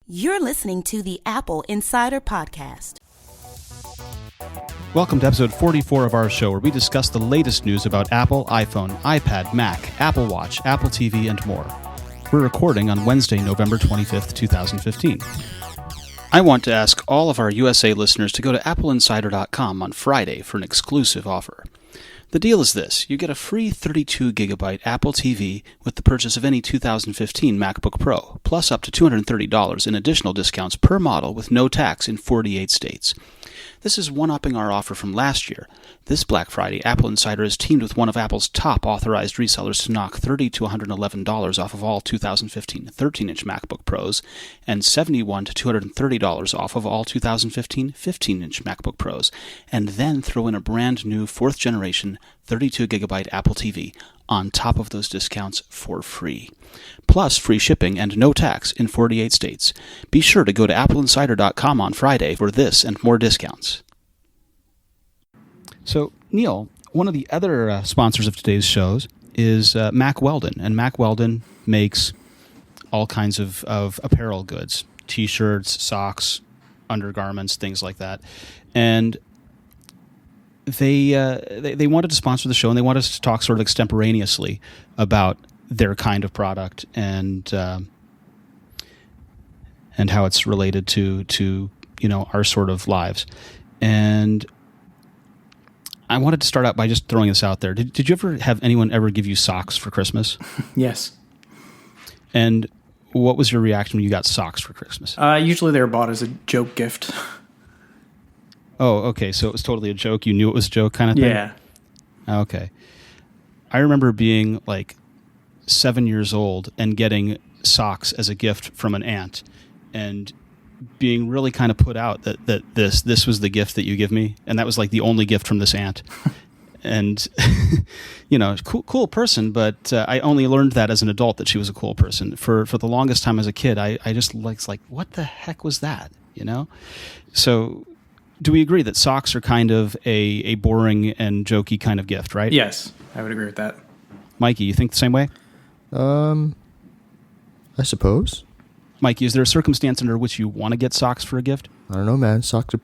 You're listening to the Apple Insider Podcast. Welcome to episode 44 of our show, where we discuss the latest news about Apple, iPhone, iPad, Mac, Apple Watch, Apple TV, and more. We're recording on Wednesday, November 25th, 2015. I want to ask all of our USA listeners to go to AppleInsider.com on Friday for an exclusive offer. The deal is this: you get a free 32GB Apple TV with the purchase of any 2015 MacBook Pro, plus up to $230 in additional discounts per model with no tax in 48 states. This is one-upping our offer from last year. This Black Friday, Apple Insider has teamed with one of Apple's top authorized resellers to knock $30 to $111 off of all 2015 13-inch MacBook Pros and $71 to $230 off of all 2015 15-inch MacBook Pros, and then throw in a brand new 4th-generation 32GB Apple TV on top of those discounts for free. Plus free shipping and no tax in 48 states. Be sure to go to AppleInsider.com on Friday for this and more discounts. So, Neil, one of the other sponsors of today's shows is Mack Weldon. And Mack Weldon makes all kinds of apparel goods, T-shirts, socks, undergarments, things like that. And they wanted to sponsor the show, and they wanted us to talk sort of extemporaneously about their kind of product and how it's related to our sort of lives. And I wanted to start out by just throwing this out there. Did you ever have anyone ever give you socks for Christmas? Yes. And what was your reaction when you got socks for Christmas? Usually they're bought as a joke gift. Oh, okay. So it was totally a joke. You knew it was a joke kind of thing? Yeah. Okay. I remember being like 7 years old and getting socks as a gift from an aunt and being really kind of put out that this was the gift that you give me. And that was like the only gift from this aunt. And, cool person, but I only learned that as an adult that she was a cool person. For the longest time as a kid, I just was like, what the heck was that? So do we agree that socks are kind of a boring and jokey kind of gift, right? Yes, I would agree with that. Mikey, you think the same way? I suppose. Mikey, is there a circumstance under which you want to get socks for a gift? I don't know, man. Socks are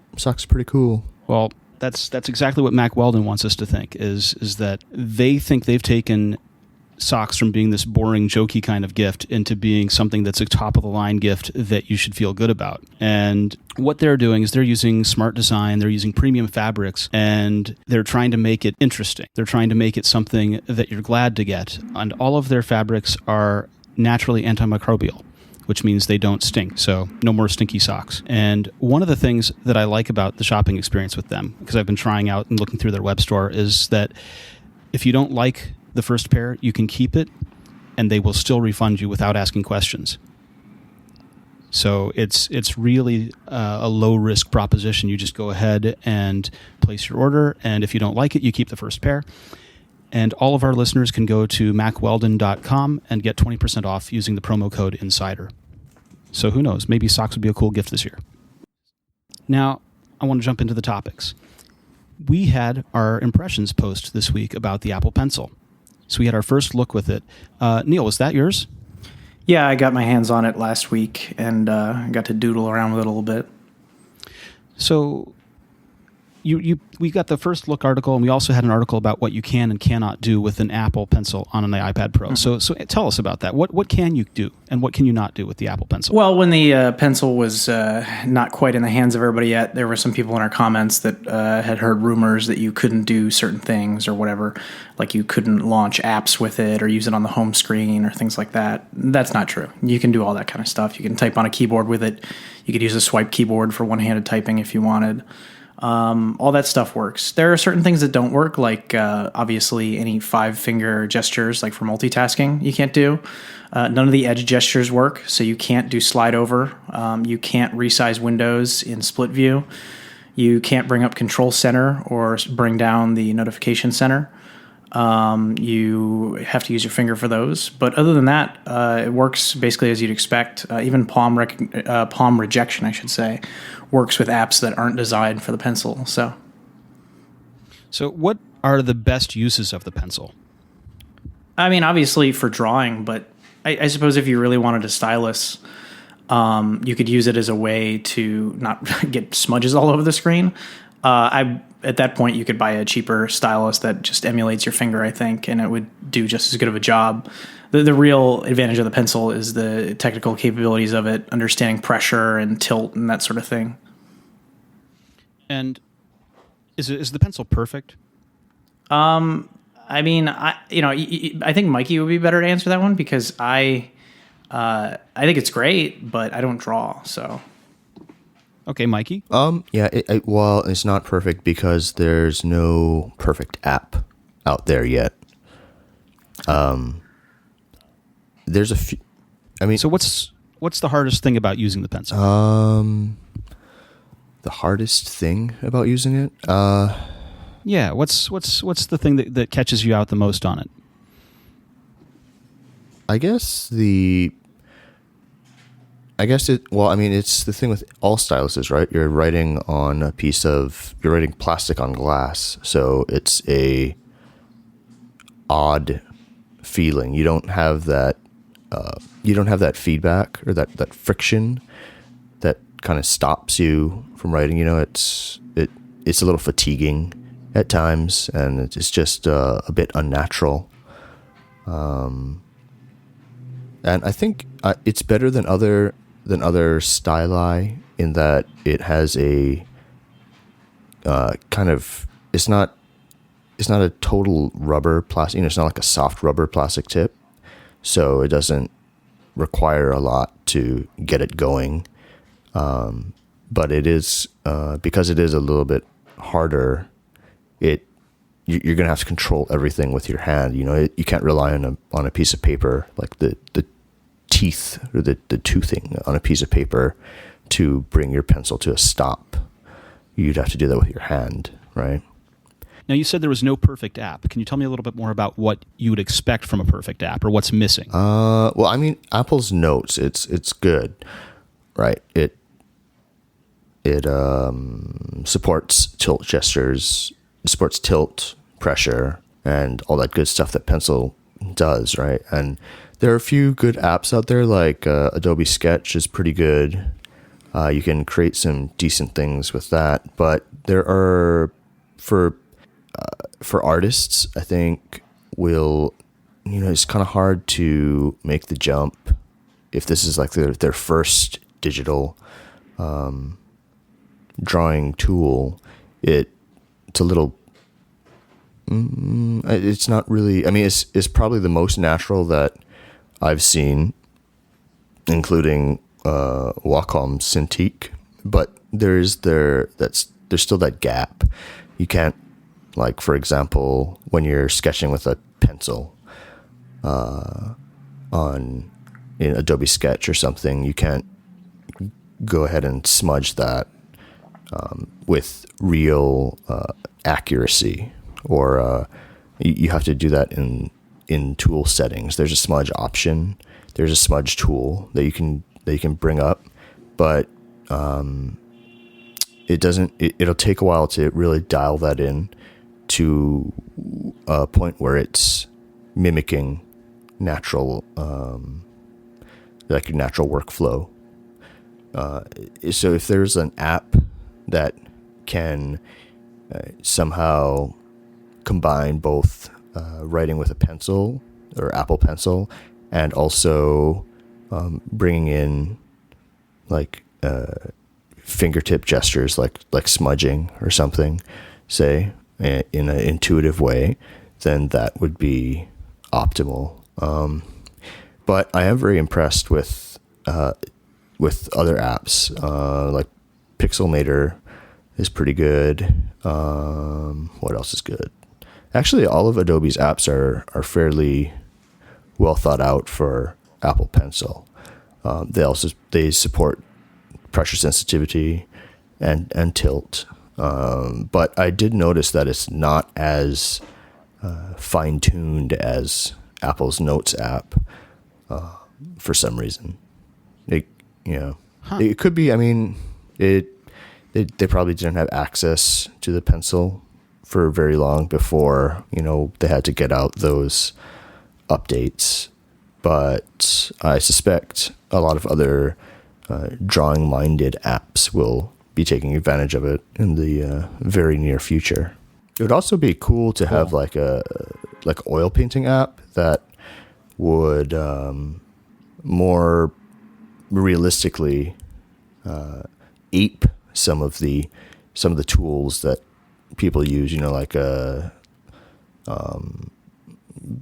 pretty cool. Well, that's exactly what Mack Weldon wants us to think, is that they think they've taken socks from being this boring, jokey kind of gift into being something that's a top-of-the-line gift that you should feel good about. And what they're doing is they're using smart design, they're using premium fabrics, and they're trying to make it interesting. They're trying to make it something that you're glad to get. And all of their fabrics are naturally antimicrobial, which means they don't stink, so no more stinky socks. And one of the things that I like about the shopping experience with them, because I've been trying out and looking through their web store, is that if you don't like the first pair, you can keep it, and they will still refund you without asking questions. So it's really a low-risk proposition. You just go ahead and place your order, and if you don't like it, you keep the first pair. And all of our listeners can go to MackWeldon.com and get 20% off using the promo code INSIDER. So who knows? Maybe socks would be a cool gift this year. Now, I want to jump into the topics. We had our impressions post this week about the Apple Pencil. So we had our first look with it. Neil, was that yours? Yeah, I got my hands on it last week and got to doodle around with it a little bit. So we got the first look article, and we also had an article about what you can and cannot do with an Apple Pencil on an iPad Pro. Mm-hmm. So tell us about that. What can you do, and what can you not do with the Apple Pencil? Well, when the Pencil was not quite in the hands of everybody yet, there were some people in our comments that had heard rumors that you couldn't do certain things or whatever, like you couldn't launch apps with it or use it on the home screen or things like that. That's not true. You can do all that kind of stuff. You can type on a keyboard with it. You could use a swipe keyboard for one-handed typing if you wanted. All that stuff works. There are certain things that don't work, like obviously any 5-finger gestures, like for multitasking, you can't do. None of the edge gestures work, so you can't do slide over. You can't resize windows in split view. You can't bring up Control Center or bring down the Notification Center. You have to use your finger for those. But other than that, it works basically as you'd expect. Even palm rejection, I should say, works with apps that aren't designed for the Pencil. So what are the best uses of the Pencil? I mean, obviously for drawing, but I suppose if you really wanted a stylus, You could use it as a way to not get smudges all over the screen. At that point, you could buy a cheaper stylus that just emulates your finger, I think, and it would do just as good of a job. The real advantage of the pencil is the technical capabilities of it, understanding pressure and tilt and that sort of thing. And is the pencil perfect? I mean, I think Mikey would be better to answer that one because I think it's great, but I don't draw, so. Okay, Mikey. Yeah. Well, it's not perfect because there's no perfect app out there yet. There's a few. I mean, So what's the hardest thing about using the pencil? the hardest thing about using it. Yeah, what's the thing that catches you out the most on it? I guess it's the thing with all styluses, right? You're writing plastic on glass, so it's a odd feeling. You don't have that feedback or that friction that kind of stops you from writing. It's a little fatiguing at times, and it's just a bit unnatural. And I think it's better than other styli in that it has a it's not a total rubber plastic. It's not like a soft rubber plastic tip, so it doesn't require a lot to get it going. But it is because it is a little bit harder. You're gonna have to control everything with your hand. You can't rely on a piece of paper, like the teeth or the toothing on a piece of paper to bring your pencil to a stop. You'd have to do that with your hand, right? Now, you said there was no perfect app. Can you tell me a little bit more about what you would expect from a perfect app, or what's missing? Well, I mean, Apple's Notes, it's good, right? It supports tilt gestures, it supports tilt, pressure, and all that good stuff that pencil does, right? And there are a few good apps out there, like Adobe Sketch is pretty good. You can create some decent things with that, but there are for artists, I think it's kind of hard to make the jump if this is like their first digital drawing tool. It's a little. It's not really. I mean, it's probably the most natural that I've seen, including Wacom Cintiq, but there's still that gap. You can't, like, for example, when you're sketching with a pencil in Adobe Sketch or something, you can't go ahead and smudge that with real accuracy, or you have to do that in tool settings. There's a smudge option. There's a smudge tool that you can bring up, but it'll take a while to really dial that in to a point where it's mimicking natural, like your natural workflow. So if there's an app that can somehow combine both writing with a pencil or Apple Pencil and also bringing in like fingertip gestures, like smudging or something, say, in an intuitive way, then that would be optimal. But I am very impressed with other apps, like Pixelmator is pretty good. What else is good? Actually, all of Adobe's apps are fairly well thought out for Apple Pencil. They support pressure sensitivity and tilt. But I did notice that it's not as fine-tuned as Apple's Notes app for some reason. It could be. I mean, they probably didn't have access to the pencil for very long before they had to get out those updates. But I suspect a lot of other drawing-minded apps will be taking advantage of it in the very near future. It would also be cool to have like oil painting app that would more realistically ape some of the tools that people use. Like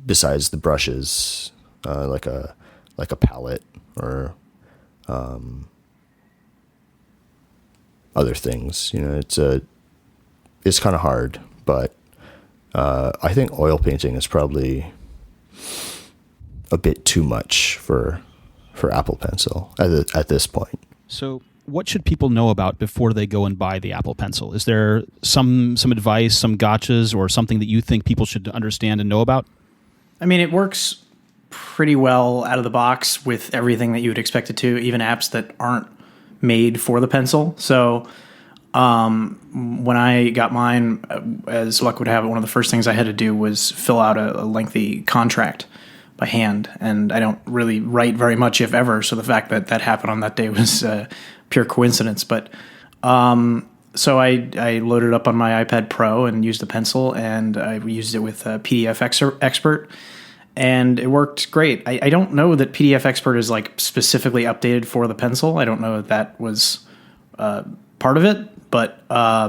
besides the brushes, like a palette or other things. It's kind of hard, but I think oil painting is probably a bit too much for Apple Pencil at this point. So what should people know about before they go and buy the Apple Pencil? Is there some advice, some gotchas, or something that you think people should understand and know about? I mean, it works pretty well out of the box with everything that you would expect it to, even apps that aren't made for the pencil. So when I got mine, as luck would have it, one of the first things I had to do was fill out a lengthy contract by hand, and I don't really write very much, if ever, so the fact that that happened on that day was pure coincidence. But so I loaded it up on my iPad Pro and used the pencil, and I used it with PDF Expert, and it worked great. I don't know that PDF Expert is like specifically updated for the pencil. I don't know if that was part of it, but I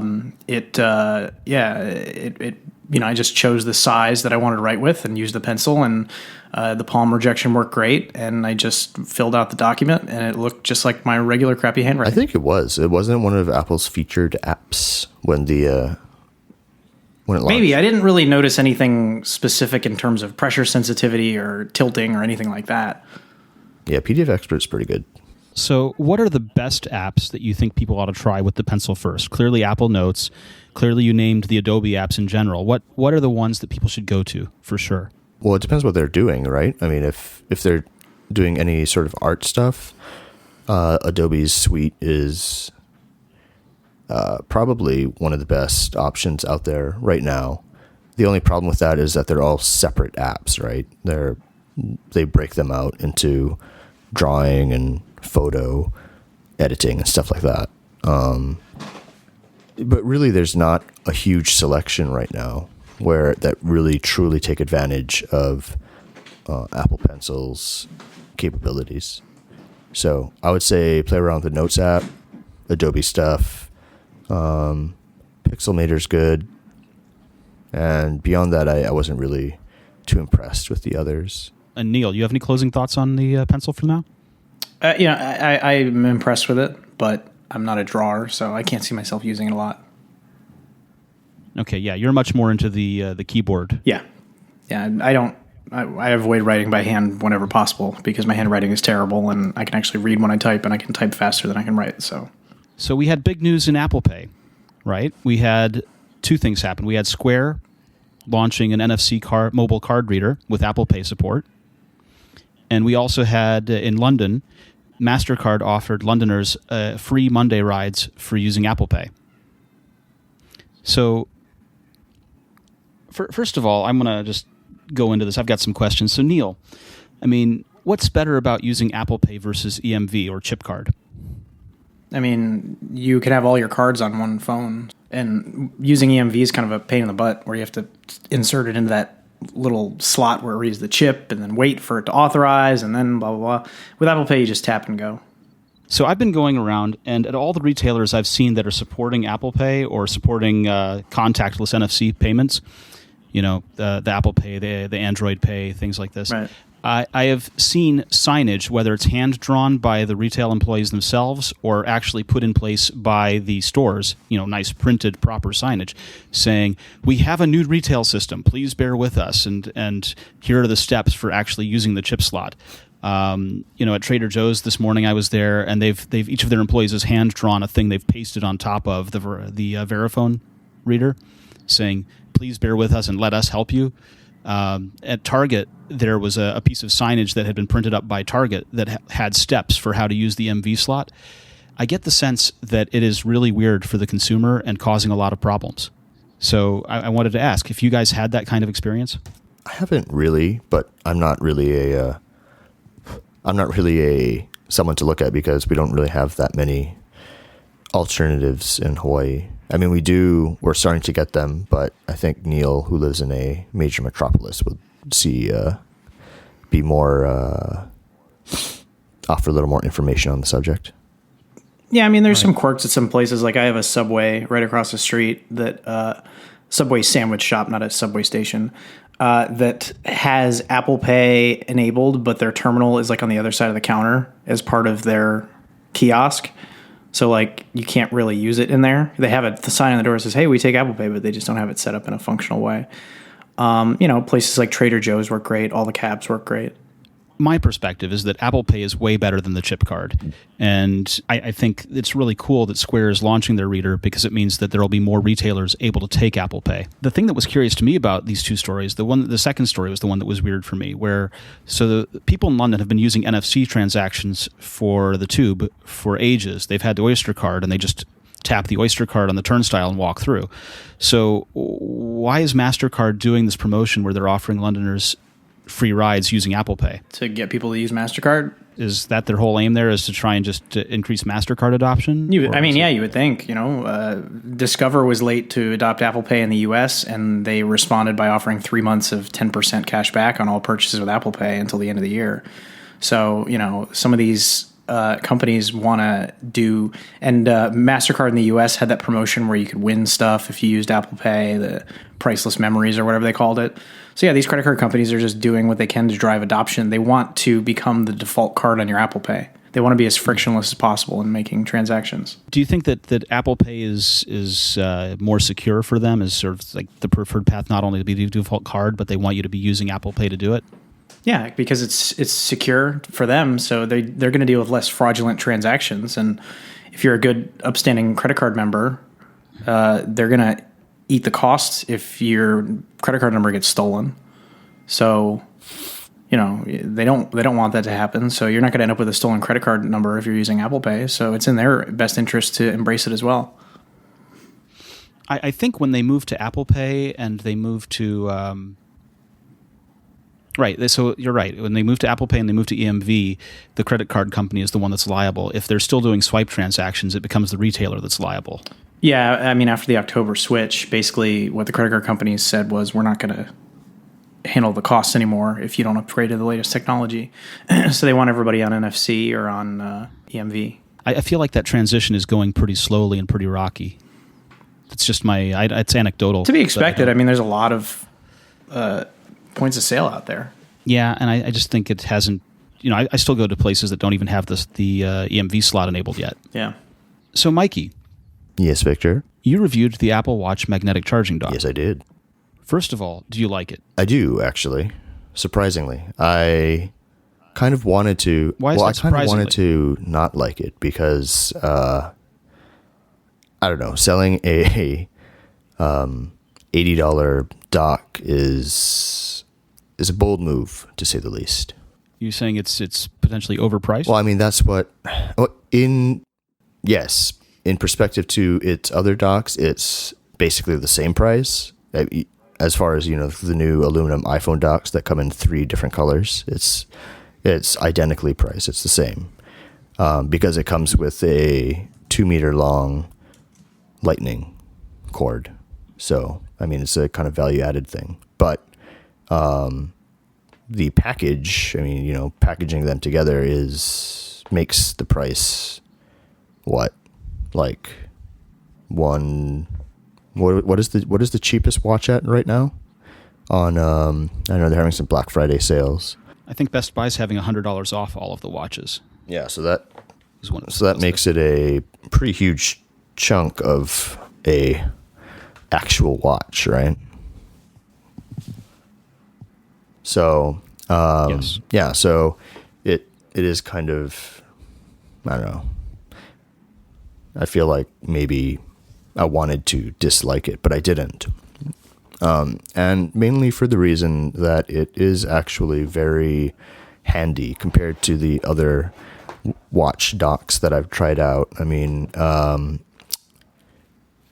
just chose the size that I wanted to write with and used the pencil, and the palm rejection worked great, and I just filled out the document, and it looked just like my regular crappy handwriting. I think it was. It wasn't one of Apple's featured apps when it launched. Maybe. I didn't really notice anything specific in terms of pressure sensitivity or tilting or anything like that. Yeah, PDF Expert's pretty good. So what are the best apps that you think people ought to try with the pencil first? Clearly Apple Notes. Clearly you named the Adobe apps in general. What are the ones that people should go to for sure? Well, it depends what they're doing, right? I mean, if they're doing any sort of art stuff, Adobe's suite is probably one of the best options out there right now. The only problem with that is that they're all separate apps, right? They break them out into drawing and photo editing and stuff like that. But really, there's not a huge selection right now that really truly take advantage of Apple Pencil's capabilities. So I would say play around with the Notes app, Adobe stuff. Pixelmator's good. And beyond that, I wasn't really too impressed with the others. And Neil, you have any closing thoughts on the pencil for now? I'm impressed with it, but I'm not a drawer, so I can't see myself using it a lot. Okay, yeah, you're much more into the keyboard. Yeah. I avoid writing by hand whenever possible because my handwriting is terrible, and I can actually read when I type, and I can type faster than I can write. So we had big news in Apple Pay, right? We had two things happen. We had Square launching an NFC mobile card reader with Apple Pay support, and we also had in London, MasterCard offered Londoners free Monday rides for using Apple Pay. So, first of all, I'm going to just go into this. I've got some questions. So, Neil, I mean, what's better about using Apple Pay versus EMV or chip card? I mean, you can have all your cards on one phone, and using EMV is kind of a pain in the butt where you have to insert it into that little slot where it reads the chip and then wait for it to authorize and then blah, blah, blah. With Apple Pay, you just tap and go. So I've been going around, and at all the retailers I've seen that are supporting Apple Pay or supporting contactless NFC payments, the Apple Pay, the Android Pay, things like this, right. I have seen signage, whether it's hand-drawn by the retail employees themselves or actually put in place by the stores, nice printed, proper signage, saying, we have a new retail system, please bear with us, and here are the steps for actually using the chip slot. At Trader Joe's this morning I was there, and they've each of their employees has hand-drawn a thing they've pasted on top of the Verifone reader, saying, please bear with us and let us help you. At Target, there was a piece of signage that had been printed up by Target that had steps for how to use the MV slot. I get the sense that it is really weird for the consumer and causing a lot of problems. So I wanted to ask if you guys had that kind of experience. I haven't really, but I'm not really a someone to look at because we don't really have that many alternatives in Hawaii. I mean, we're starting to get them, but I think Neil, who lives in a major metropolis, would be more, offer a little more information on the subject. Yeah, I mean, there's some quirks at some places. Like I have a Subway right across the street that Subway sandwich shop, not a Subway station, that has Apple Pay enabled, but their terminal is like on the other side of the counter as part of their kiosk. So like you can't really use it in there. They have the sign on the door that says, "Hey, we take Apple Pay," but they just don't have it set up in a functional way. Places like Trader Joe's work great. All the cabs work great. My perspective is that Apple Pay is way better than the chip card. And I think it's really cool that Square is launching their reader because it means that there will be more retailers able to take Apple Pay. The thing that was curious to me about these two stories, the second story was the one that was weird for me, so the people in London have been using NFC transactions for the tube for ages. They've had the Oyster card and they just tap the Oyster card on the turnstile and walk through. So why is MasterCard doing this promotion where they're offering Londoners free rides using Apple Pay? To get people to use MasterCard? Is that their whole aim there, is to try and just to increase MasterCard adoption? You would think. Discover was late to adopt Apple Pay in the U.S., and they responded by offering 3 months of 10% cash back on all purchases with Apple Pay until the end of the year. So, some of these companies want to do, and MasterCard in the U.S. had that promotion where you could win stuff if you used Apple Pay, the priceless memories or whatever they called it. So yeah, these credit card companies are just doing what they can to drive adoption. They want to become the default card on your Apple Pay. They want to be as frictionless as possible in making transactions. Do you think that Apple Pay is more secure for them, is sort of like the preferred path, not only to be the default card, but they want you to be using Apple Pay to do it? Yeah, because it's secure for them, so they're going to deal with less fraudulent transactions. And if you're a good, upstanding credit card member, they're going to eat the costs if your credit card number gets stolen. So, they don't want that to happen. So you're not going to end up with a stolen credit card number if you're using Apple Pay. So it's in their best interest to embrace it as well. I think when they move to Apple Pay and they move to right, so you're right. When they move to Apple Pay and they move to EMV, the credit card company is the one that's liable. If they're still doing swipe transactions, it becomes the retailer that's liable. Yeah, I mean, after the October switch, basically what the credit card companies said was, we're not going to handle the costs anymore if you don't upgrade to the latest technology. So they want everybody on NFC or on EMV. I feel like that transition is going pretty slowly and pretty rocky. It's just it's anecdotal. To be expected. I mean, there's a lot of points of sale out there. Yeah, and I just think it hasn't, I still go to places that don't even have the EMV slot enabled yet. Yeah. So, Mikey. Yes, Victor? You reviewed the Apple Watch magnetic charging dock. Yes, I did. First of all, do you like it? I do, actually. Surprisingly. I kind of wanted to... Why is that surprisingly? I kind of wanted to not like it because, I don't know, selling a $80 dock is a bold move, to say the least. You saying it's potentially overpriced? Well, I mean, that's what... Yes. In perspective to its other docks, it's basically the same price. As far as, the new aluminum iPhone docks that come in 3 different colors, it's identically priced. It's the same because it comes with a 2-meter long lightning cord. So, I mean, it's a kind of value-added thing. But the package, packaging them together makes the price, what is the cheapest watch at right now? On I know they're having some Black Friday sales. I think Best Buy's having $100 off all of the watches. Yeah, so that makes it a pretty huge chunk of a actual watch, right? So yes. Yeah, so it is kind of, I don't know. I feel like maybe I wanted to dislike it, but I didn't. And mainly for the reason that it is actually very handy compared to the other watch docks that I've tried out. I mean,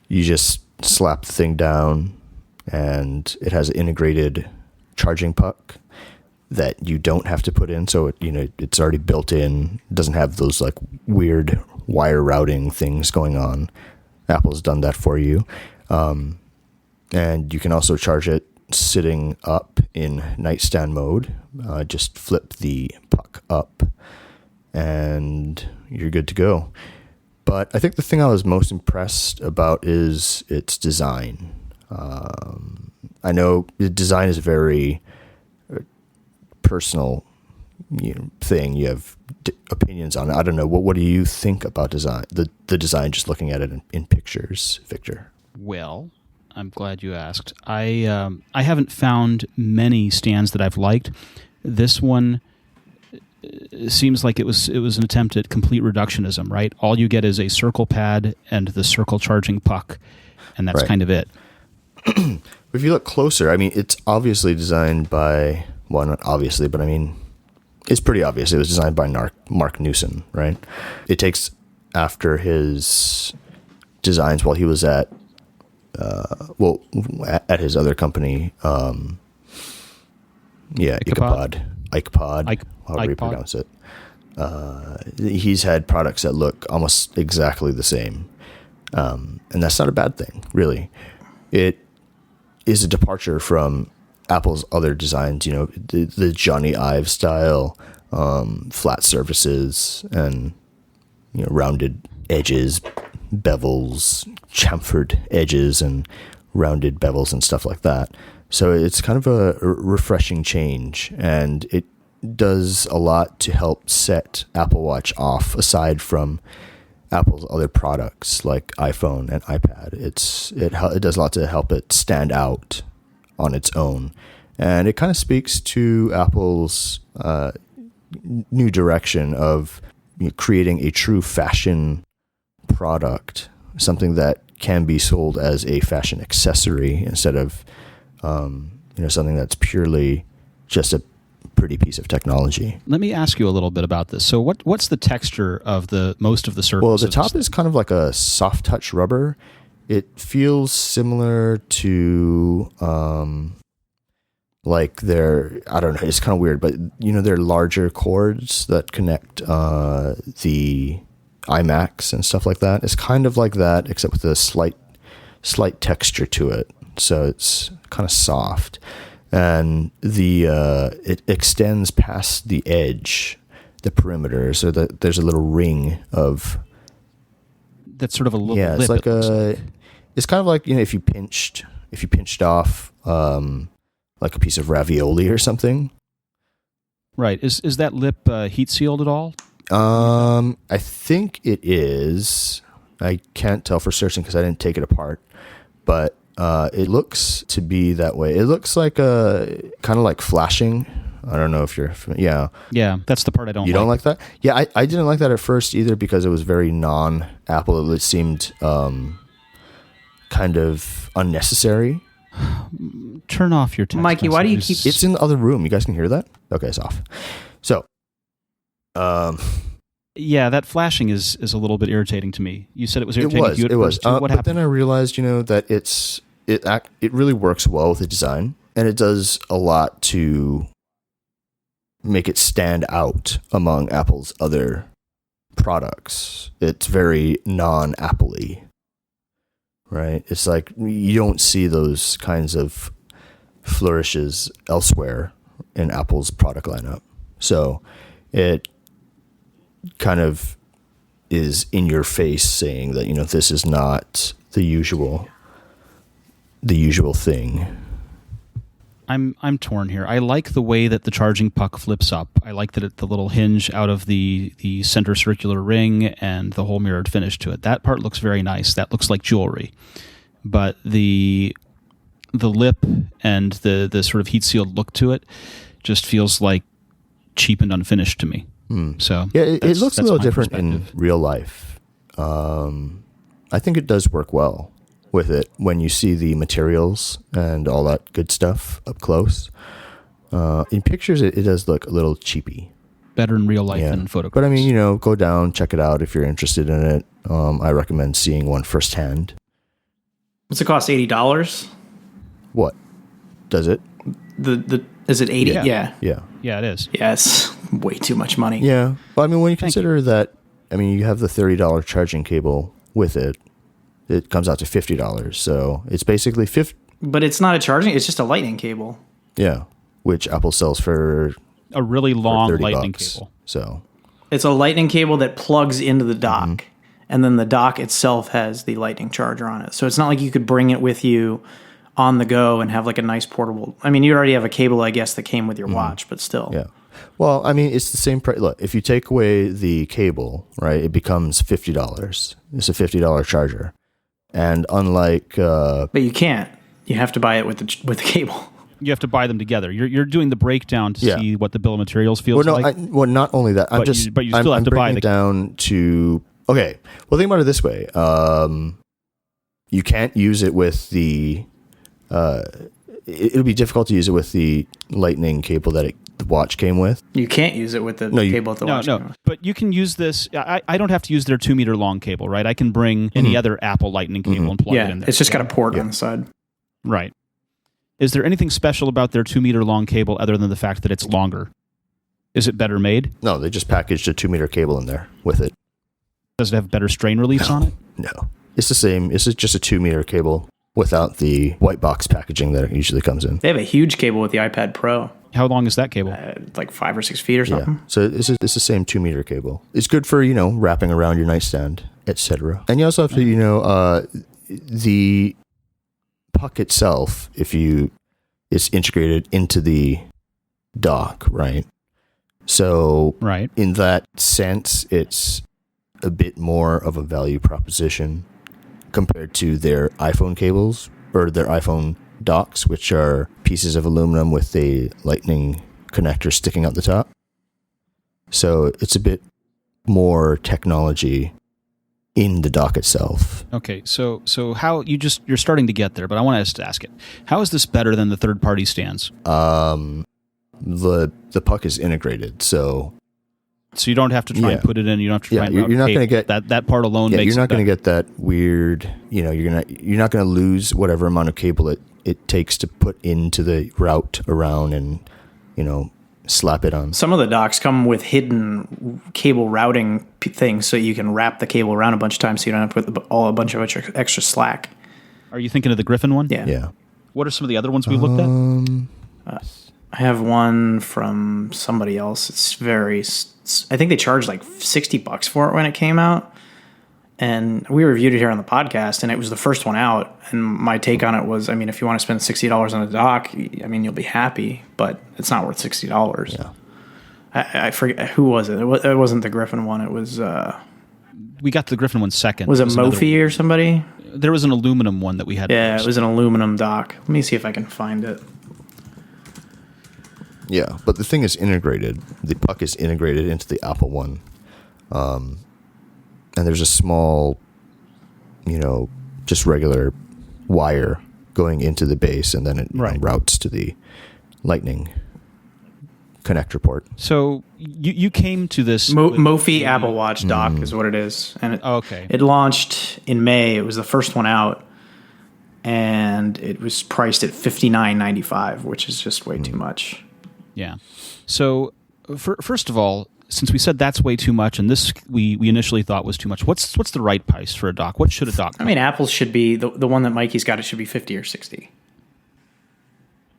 you just slap the thing down and it has an integrated charging puck that you don't have to put in. So it's already built in. It doesn't have those like weird wire routing things going on. Apple's done that for you. And you can also charge it sitting up in nightstand mode. Just flip the puck up and you're good to go. But I think the thing I was most impressed about is its design. I know the design is a very personal thing. You have opinions on it. I don't know. What do you think about design? The design, just looking at it in pictures, Victor? Well, I'm glad you asked. I haven't found many stands that I've liked. This one seems like it was an attempt at complete reductionism, right? All you get is a circle pad and the circle charging puck, and that's kind of it. If you look closer, I mean, it's obviously designed by, well, not obviously, but I mean, it's pretty obvious. It was designed by Mark Newson, right? It takes after his designs while he was at his other company, Icapod, however you pronounce it. He's had products that look almost exactly the same, and that's not a bad thing, really. It is a departure from Apple's other designs, the Johnny Ive style, flat surfaces and rounded edges, bevels, chamfered edges and rounded bevels and stuff like that. So it's kind of a refreshing change, and it does a lot to help set Apple Watch off aside from Apple's other products like iPhone and iPad. It does a lot to help it stand out on its own. And it kind of speaks to Apple's new direction of creating a true fashion product, something that can be sold as a fashion accessory instead of something that's purely just a pretty piece of technology. Let me ask you a little bit about this. So what's the texture of most of the surface? Well, the top is kind of like a soft touch rubber. It feels similar to like I don't know, it's kind of weird, but they're larger cords that connect the iMacs and stuff like that. It's kind of like that, except with a slight texture to it. So it's kind of soft. And it extends past the edge, the perimeter, so that there's a little ring of. That's sort of a little. Yeah, lip, it's like it's kind of like if you pinched off like a piece of ravioli or something. Right. Is that lip heat sealed at all? I think it is. I can't tell for certain because I didn't take it apart, but. It looks to be that way. It looks like kind of like flashing. I don't know if you're, yeah. Yeah, that's the part I don't like. You don't like that? Yeah, I didn't like that at first either because it was very non-Apple. It seemed kind of unnecessary. Turn off your text Mikey, why do you keep... It's in the other room. You guys can hear that? Okay, it's off. So, yeah, that flashing is a little bit irritating to me. You said it was irritating to you at first. What happened? But then I realized, that it really works well with the design, and it does a lot to make it stand out among Apple's other products. It's very non-Apple-y, right? It's like you don't see those kinds of flourishes elsewhere in Apple's product lineup. So it kind of is in your face saying that, this is not the usual thing. I'm torn here. I like the way that the charging puck flips up. I like that the little hinge out of the center circular ring and the whole mirrored finish to it. That part looks very nice. That looks like jewelry. But the lip and the sort of heat sealed look to it just feels like cheap and unfinished to me. So yeah, it looks a little different in real life. I think it does work well with it when you see the materials and all that good stuff up close. In pictures, it does look a little cheapy. Better in real life than photographs. But I mean, go down, check it out if you're interested in it. I recommend seeing one firsthand. What's it cost? $80? What does it? The Is it 80? Yeah. Yeah, it is. Yeah, it's way too much money. Yeah. Well, I mean, when you consider that, I mean, you have the $30 charging cable with it, it comes out to $50. So it's basically But it's not a charging, it's just a lightning cable. Yeah. Which Apple sells for A really long $30. lightning cable. So It's a lightning cable that plugs into the dock. And then the dock itself has the lightning charger on it. So it's not like you could bring it with you on the go and have like a nice portable. I mean, you already have a cable, I guess, that came with your watch, but still. yeah. Well, I mean, it's the same price. Look, if you take away the cable, right, it becomes $50. It's a $50 charger. And unlike But you can't. You have to buy it with the cable. You have to buy them together. You're doing the breakdown to see what the bill of materials feels like. well, not only that. But you still have to buy it down to. Okay. Well, think about it this way. You can't use it with the. It'll be difficult to use it with the lightning cable that the watch came with. You can't use it with the cable at the watch. No. But you can use this. I don't have to use their 2-meter long cable, right? I can bring any other Apple lightning cable and plug it in there. It's just got a port on the side. Right. Is there anything special about their 2-meter long cable other than the fact that it's longer? Is it better made? No, they just packaged a 2-meter cable in there with it. Does it have better strain reliefs on it? No. It's the same. It's just a 2-meter cable without the white box packaging that it usually comes in. They have a huge cable with the iPad Pro. How long is that cable? Like 5 or 6 feet or something. Yeah. So it's the same 2-meter cable. It's good for, wrapping around your nightstand, etc. And you also have to, the puck itself, it's integrated into the dock, right? So in that sense, it's a bit more of a value proposition compared to their iPhone cables or their iPhone docks, which are pieces of aluminum with a lightning connector sticking out the top. So it's a bit more technology in the dock itself. Okay, so how you're starting to get there, but I want to ask it. How is this better than the third-party stands? The puck is integrated, so you don't have to try and put it in. You don't have to try and you're not going to get that part alone. Yeah, makes you're not going to get that weird. You're not going to lose whatever amount of cable it takes to put into the route around and slap it on. Some of the docks come with hidden cable routing things, so you can wrap the cable around a bunch of times, so you don't have to put a bunch of extra slack. Are you thinking of the Griffin one? Yeah. What are some of the other ones we looked at? I have one from somebody else. I think they charged like $60 for it when it came out. And we reviewed it here on the podcast, and it was the first one out. And my take on it was, I mean, if you want to spend $60 on a dock, I mean, you'll be happy, but it's not worth $60. Yeah. I forget, who was it? It wasn't the Griffin one. It was... we got the Griffin one second. Was it Mophie or somebody? There was an aluminum one that we had. Yeah, first. it was an aluminum dock. Let me see if I can find it. Yeah, but the thing is integrated. The puck is integrated into the Apple one. And there's a small, just regular wire going into the base, and then it routes to the lightning connector port. So you came to this... Mophie Apple Watch dock is what it is. And it launched in May. It was the first one out. And it was priced at $59.95, which is just way too much. Yeah. So, first of all, since we said that's way too much, and this we initially thought was too much, what's the right price for a dock? What should a dock cost? I mean, Apple's should be, the one that Mikey's got, it should be 50 or 60.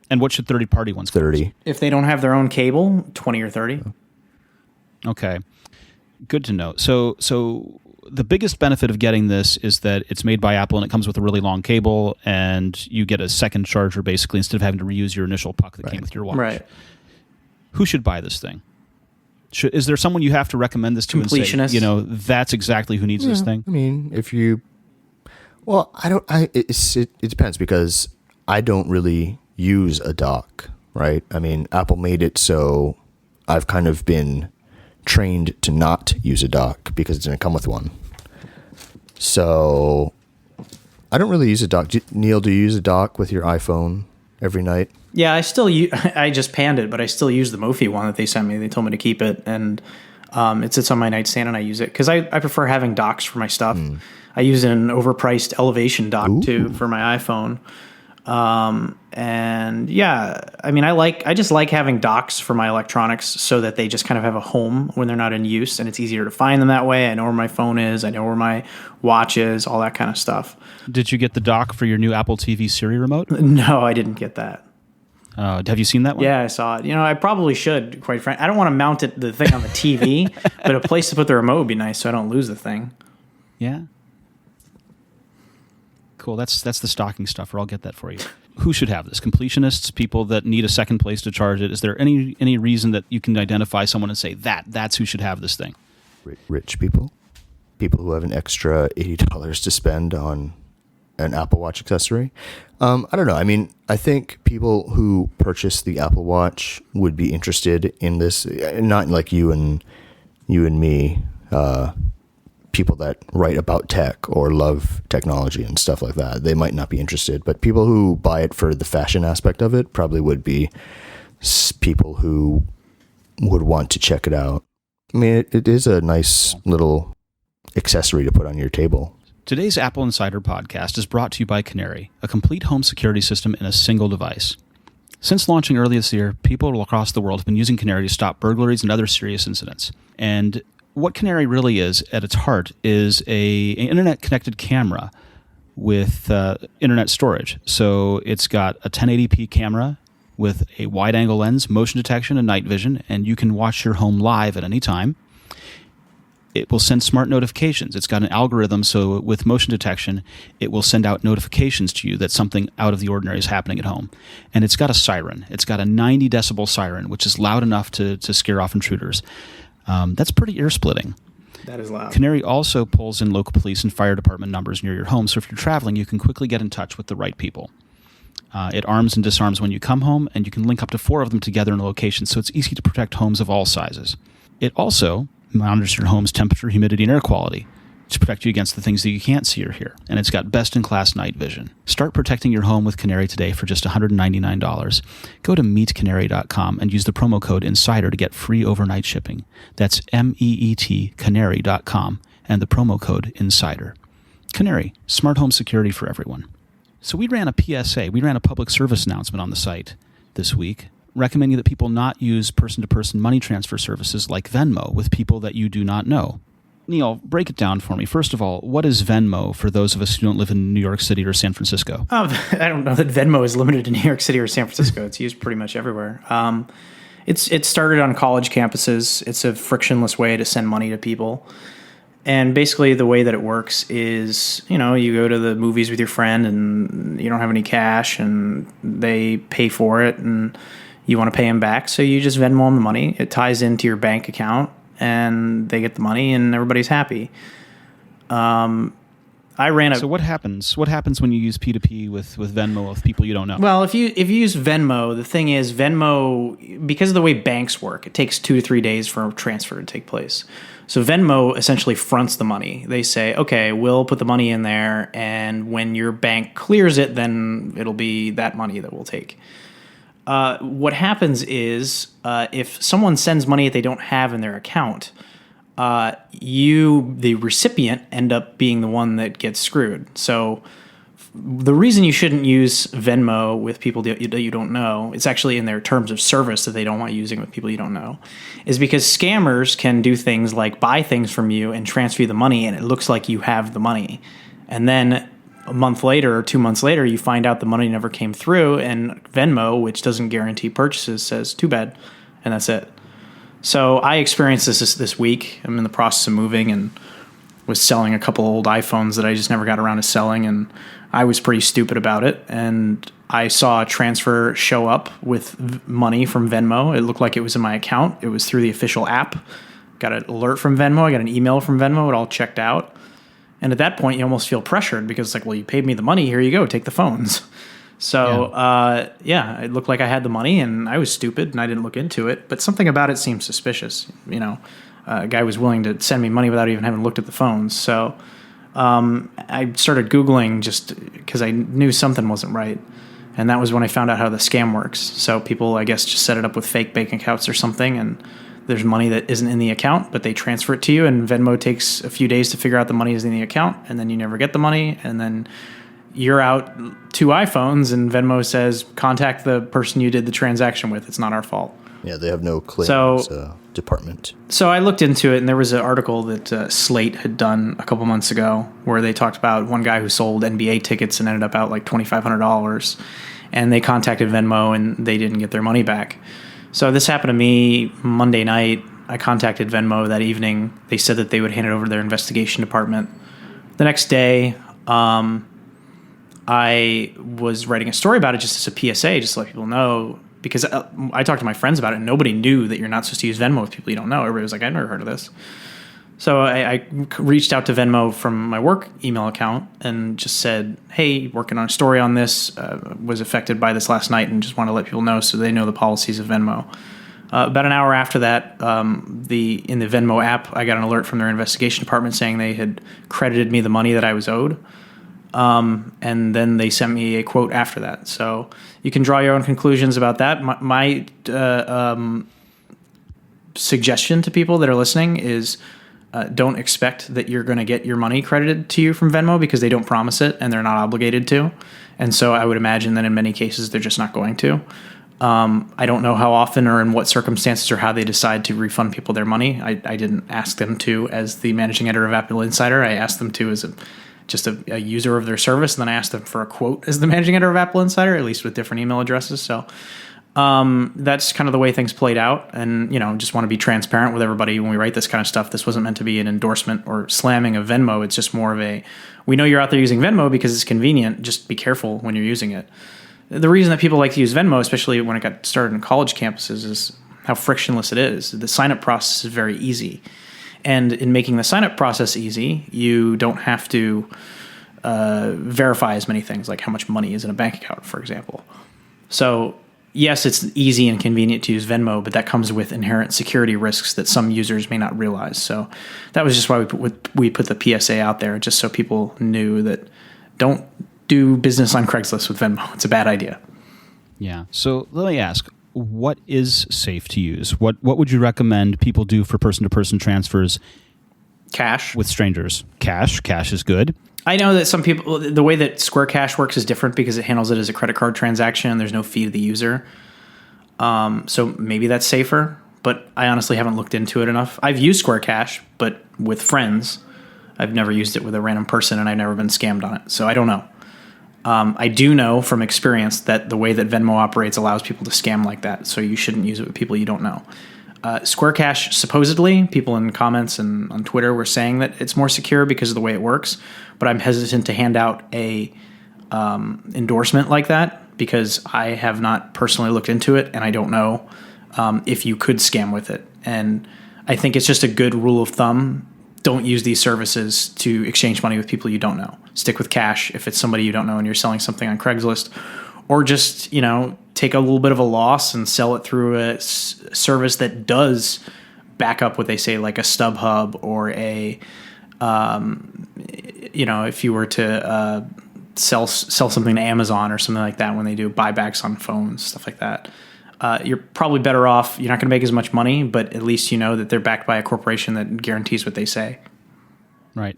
And what should third-party ones cost? 30. If they don't have their own cable, 20 or 30. Okay. Good to know. So the biggest benefit of getting this is that it's made by Apple and it comes with a really long cable, and you get a second charger basically instead of having to reuse your initial puck that came with your watch. Right. Who should buy this thing? Is there someone you have to recommend this to Completionist. and say, that's exactly who needs this thing? I mean, it depends, because I don't really use a dock, right? I mean, Apple made it so I've kind of been trained to not use a dock because it didn't come with one. So I don't really use a dock. Neil, do you use a dock with your iPhone every night? Yeah, I just panned it, but I still use the Mophie one that they sent me. They told me to keep it, and it sits on my nightstand, and I use it because I prefer having docks for my stuff. I use an overpriced Elevation dock too for my iPhone. And yeah, I mean, I just like having docks for my electronics so that they just kind of have a home when they're not in use, and it's easier to find them that way. I know where my phone is. I know where my watch is, all that kind of stuff. Did you get the dock for your new Apple TV Siri remote? No, I didn't get that. Have you seen that one? Yeah, I saw it. I probably should, quite frankly. I don't want to mount the thing on the TV, but a place to put the remote would be nice so I don't lose the thing. Yeah. Cool. That's the stocking stuffer. I'll get that for you. Who should have this? Completionists, people that need a second place to charge it. Is there any reason that you can identify someone and say that's who should have this thing? Rich people who have an extra $80 to spend on an Apple Watch accessory. I don't know. I mean, I think people who purchase the Apple Watch would be interested in this. Not like you and me. People that write about tech or love technology and stuff like that, they might not be interested. But people who buy it for the fashion aspect of it probably would be people who would want to check it out. I mean, it is a nice little accessory to put on your table. Today's Apple Insider podcast is brought to you by Canary, a complete home security system in a single device. Since launching early this year, people across the world have been using Canary to stop burglaries and other serious incidents. And what Canary really is, at its heart, is an internet-connected camera with internet storage. So it's got a 1080p camera with a wide-angle lens, motion detection, and night vision, and you can watch your home live at any time. It will send smart notifications. It's got an algorithm, so with motion detection, it will send out notifications to you that something out of the ordinary is happening at home. And it's got a siren. It's got a 90-decibel siren, which is loud enough to scare off intruders. That's pretty ear-splitting. That is loud. Canary also pulls in local police and fire department numbers near your home, so if you're traveling, you can quickly get in touch with the right people. It arms and disarms when you come home, and you can link up to 4 of them together in a location, so it's easy to protect homes of all sizes. It also monitors your home's temperature, humidity, and air quality to protect you against the things that you can't see or hear. And it's got best-in-class night vision. Start protecting your home with Canary today for just $199. Go to meetcanary.com and use the promo code INSIDER to get free overnight shipping. That's MEET canary.com and the promo code INSIDER. Canary, smart home security for everyone. So we ran a PSA, we ran a public service announcement on the site this week, recommending that people not use person-to-person money transfer services like Venmo with people that you do not know. Neil, break it down for me. First of all, what is Venmo for those of us who don't live in New York City or San Francisco? I don't know that Venmo is limited to New York City or San Francisco. It's used pretty much everywhere. It started on college campuses. It's a frictionless way to send money to people. And basically the way that it works is, you go to the movies with your friend and you don't have any cash and they pay for it and you want to pay them back. So you just Venmo them the money. It ties into your bank account and they get the money and everybody's happy. So what happens? What happens when you use P2P with Venmo with people you don't know? Well, if you use Venmo, the thing is Venmo, because of the way banks work, it takes 2 to 3 days for a transfer to take place. So Venmo essentially fronts the money. They say, okay, we'll put the money in there, and when your bank clears it, then it'll be that money that we'll take. What happens is if someone sends money that they don't have in their account, the recipient, end up being the one that gets screwed. So the reason you shouldn't use Venmo with people that you don't know, it's actually in their terms of service that they don't want you using with people you don't know, is because scammers can do things like buy things from you and transfer you the money, and it looks like you have the money. And then a month later or 2 months later, you find out the money never came through, and Venmo, which doesn't guarantee purchases, says, too bad, and that's it. So I experienced this week. I'm in the process of moving and was selling a couple old iPhones that I just never got around to selling, and I was pretty stupid about it. And I saw a transfer show up with money from Venmo. It looked like it was in my account. It was through the official app. Got an alert from Venmo. I got an email from Venmo. It all checked out. And at that point, you almost feel pressured because it's like, well, you paid me the money. Here you go. Take the phones. So, it looked like I had the money, and I was stupid, and I didn't look into it. But something about it seemed suspicious. A guy was willing to send me money without even having looked at the phones. So I started Googling just because I knew something wasn't right. And that was when I found out how the scam works. So people, I guess, just set it up with fake bank accounts or something, and there's money that isn't in the account, but they transfer it to you, and Venmo takes a few days to figure out the money is in the account, and then you never get the money, and then you're out 2 iPhones and Venmo says, contact the person you did the transaction with. It's not our fault. Yeah, they have no claims department. So I looked into it, and there was an article that Slate had done a couple months ago where they talked about one guy who sold NBA tickets and ended up out like $2,500, and they contacted Venmo and they didn't get their money back. So this happened to me Monday night. I contacted Venmo that evening. They said that they would hand it over to their investigation department. The next day, I was writing a story about it just as a PSA, just to let people know, because I talked to my friends about it, and nobody knew that you're not supposed to use Venmo with people you don't know. Everybody was like, I've never heard of this. So I reached out to Venmo from my work email account and just said, hey, working on a story on this, was affected by this last night and just want to let people know so they know the policies of Venmo. About an hour after that, in the Venmo app, I got an alert from their investigation department saying they had credited me the money that I was owed. And then they sent me a quote after that. So you can draw your own conclusions about that. My suggestion to people that are listening is don't expect that you're going to get your money credited to you from Venmo, because they don't promise it and they're not obligated to. And so I would imagine that in many cases they're just not going to. I don't know how often or in what circumstances or how they decide to refund people their money. I didn't ask them to as the managing editor of AppleInsider. I asked them to as just a user of their service, and then I asked them for a quote as the managing editor of AppleInsider, at least with different email addresses. So that's kind of the way things played out. And, just want to be transparent with everybody when we write this kind of stuff. This wasn't meant to be an endorsement or slamming of Venmo. It's just more of we know you're out there using Venmo because it's convenient. Just be careful when you're using it. The reason that people like to use Venmo, especially when it got started in college campuses, is how frictionless it is. The sign-up process is very easy. And in making the sign-up process easy, you don't have to verify as many things, like how much money is in a bank account, for example. So, yes, it's easy and convenient to use Venmo, but that comes with inherent security risks that some users may not realize. So that was just why we put the PSA out there, just so people knew that don't do business on Craigslist with Venmo. It's a bad idea. Yeah. So let me ask, what is safe to use? What would you recommend people do for person-to-person transfers? Cash. With strangers. Cash is good. I know that some people, the way that Square Cash works is different because it handles it as a credit card transaction and there's no fee to the user. So maybe that's safer, but I honestly haven't looked into it enough. I've used Square Cash, but with friends. I've never used it with a random person, and I've never been scammed on it. So I don't know. I do know from experience that the way that Venmo operates allows people to scam like that, so you shouldn't use it with people you don't know. Square Cash, supposedly, people in comments and on Twitter were saying that it's more secure because of the way it works, but I'm hesitant to hand out a endorsement like that because I have not personally looked into it, and I don't know if you could scam with it. And I think it's just a good rule of thumb. Don't use these services to exchange money with people you don't know. Stick with cash if it's somebody you don't know and you're selling something on Craigslist. Or just, take a little bit of a loss and sell it through a service that does back up what they say, like a StubHub or if you were to sell something to Amazon or something like that when they do buybacks on phones, stuff like that. You're probably better off. You're not going to make as much money, but at least you know that they're backed by a corporation that guarantees what they say. Right.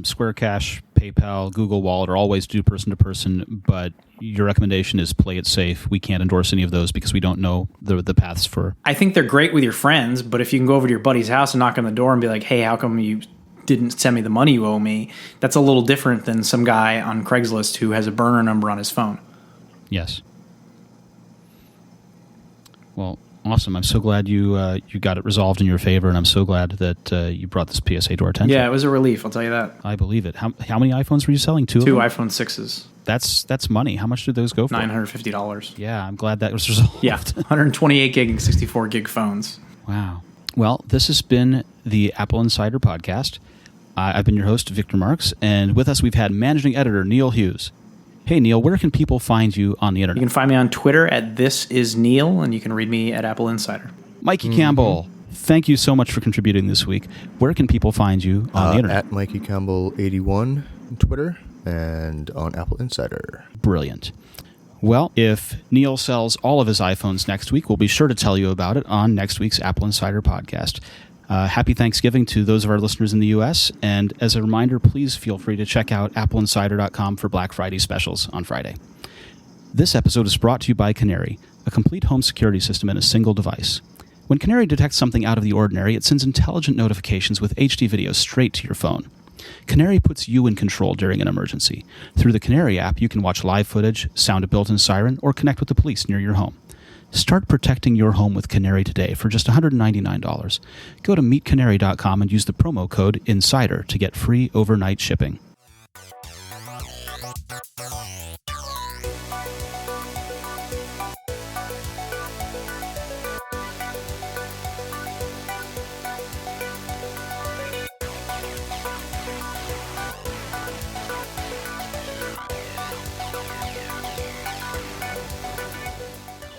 Square Cash, PayPal, Google Wallet are always do person-to-person, but your recommendation is play it safe. We can't endorse any of those because we don't know the paths for... I think they're great with your friends, but if you can go over to your buddy's house and knock on the door and be like, hey, how come you didn't send me the money you owe me? That's a little different than some guy on Craigslist who has a burner number on his phone. Yes. Well, awesome. I'm so glad you got it resolved in your favor, and I'm so glad that you brought this PSA to our attention. Yeah, it was a relief, I'll tell you that. I believe it. How many iPhones were you selling? Two iPhone 6s. That's money. How much did those go for? $950. Yeah, I'm glad that was resolved. Yeah, 128 gig and 64 gig phones. Wow. Well, this has been the Apple Insider Podcast. I've been your host, Victor Marks, and with us we've had managing editor Neil Hughes. Hey, Neil, where can people find you on the internet? You can find me on Twitter at ThisIsNeil, and you can read me at Apple Insider. Mikey Campbell, thank you so much for contributing this week. Where can people find you on the internet? At Mikey Campbell 81 on Twitter and on Apple Insider. Brilliant. Well, if Neil sells all of his iPhones next week, we'll be sure to tell you about it on next week's Apple Insider Podcast. Happy Thanksgiving to those of our listeners in the U.S. And as a reminder, please feel free to check out AppleInsider.com for Black Friday specials on Friday. This episode is brought to you by Canary, a complete home security system in a single device. When Canary detects something out of the ordinary, it sends intelligent notifications with HD video straight to your phone. Canary puts you in control during an emergency. Through the Canary app, you can watch live footage, sound a built-in siren, or connect with the police near your home. Start protecting your home with Canary today for just $199. Go to meetcanary.com and use the promo code INSIDER to get free overnight shipping.